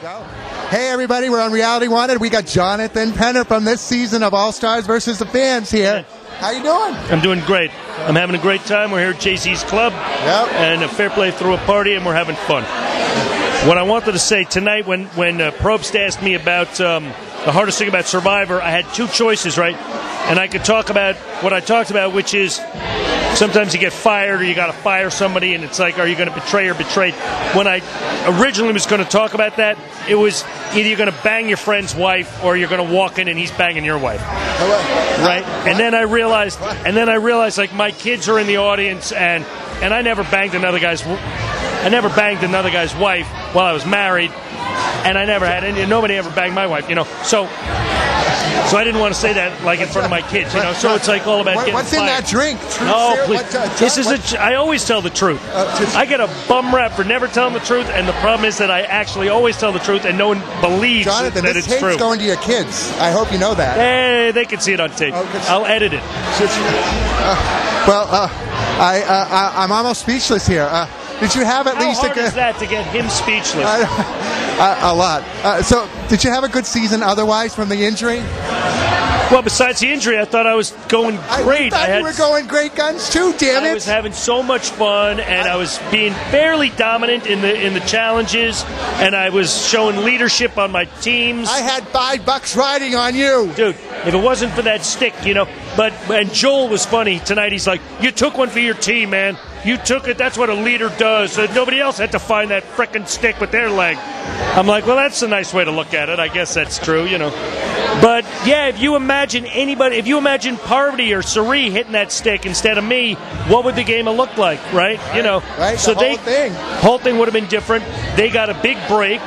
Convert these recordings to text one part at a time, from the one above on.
go. Hey, everybody, we're on Reality Wanted. We got Jonathan Penner from this season of All Stars versus the Fans here. How you doing? I'm doing great. I'm having a great time. We're here at Jay-Z's Club, and a Fair Play threw a party, and we're having fun. What I wanted to say tonight, when Probst asked me about the hardest thing about Survivor, I had two choices, right? And I could talk about what I talked about, which is sometimes you get fired or you got to fire somebody, and it's like, are you going to betray or betrayed? When I originally was going to talk about that, it was either you're going to bang your friend's wife or you're going to walk in and he's banging your wife, right? And then I realized, like, my kids are in the audience, and I never banged another guy's wife while I was married, and I never had any. Nobody ever banged my wife, you know. So I didn't want to say that, like, in front of my kids, you know. So it's like all about getting what's in fired. that drink? No, please. I always tell the truth. I get a bum rap for never telling the truth, and the problem is that I actually always tell the truth, and no one believes Jonathan, that it's true. Jonathan, this tape's going to your kids. I hope you know that. Hey, they can see it on tape. I'll edit it. I'm almost speechless here. Did you have at least How hard is that to get him speechless? A lot. So, did you have a good season otherwise from the injury? Well, besides the injury, I thought I was going great. I thought you were going great guns too. Damn it! I was having so much fun, and I was being fairly dominant in the challenges, and I was showing leadership on my teams. I had $5 riding on you, dude. If it wasn't for that stick, you know. And Joel was funny tonight. He's like, "You took one for your team, man. You took it. That's what a leader does." So nobody else had to find that frickin' stick with their leg. I'm like, well, that's a nice way to look at it. I guess that's true, you know. But yeah, if you imagine Parvati or Sari hitting that stick instead of me, what would the game have looked like, right? You know, right. So the whole thing would have been different. They got a big break,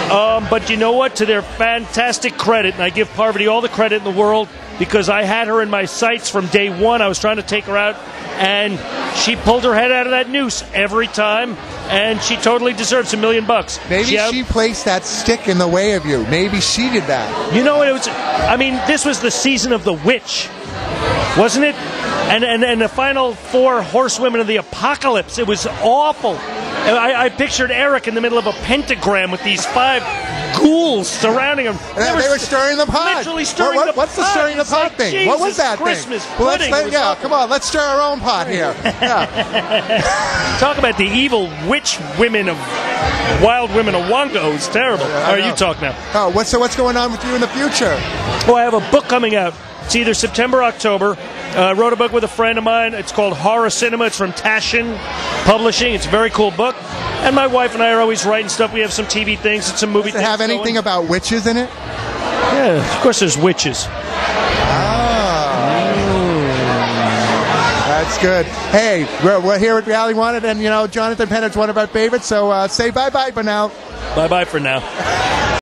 but you know what? To their fantastic credit, and I give Parvati all the credit in the world, because I had her in my sights from day one. I was trying to take her out, and she pulled her head out of that noose every time, and she totally deserves $1 million. Maybe she placed that stick in the way of you. Maybe she did that. You know, this was the season of the witch, wasn't it? And the final 4 horsewomen of the apocalypse. It was awful. I pictured Eric in the middle of a pentagram with these 5 ghouls surrounding him. They were stirring the pot. Literally stirring the pot. What's the stirring the pot thing? Jesus, what was that Christmas thing? pudding. Come on, let's stir our own pot here. Yeah. Talk about the evil witch women of Wild Women of Wongo. It's terrible. All right, you talk now. Oh, what's going on with you in the future? Well, I have a book coming out. It's either September or October. I wrote a book with a friend of mine. It's called Horror Cinema. It's from Taschen Publishing. It's a very cool book. And my wife and I are always writing stuff. We have some TV things and some movie things. Does it have anything about witches in it? Yeah, of course there's witches. That's good. Hey, we're here at Reality Wanted, and, you know, Jonathan Penner's one of our favorites, so say bye-bye for now. Bye-bye for now.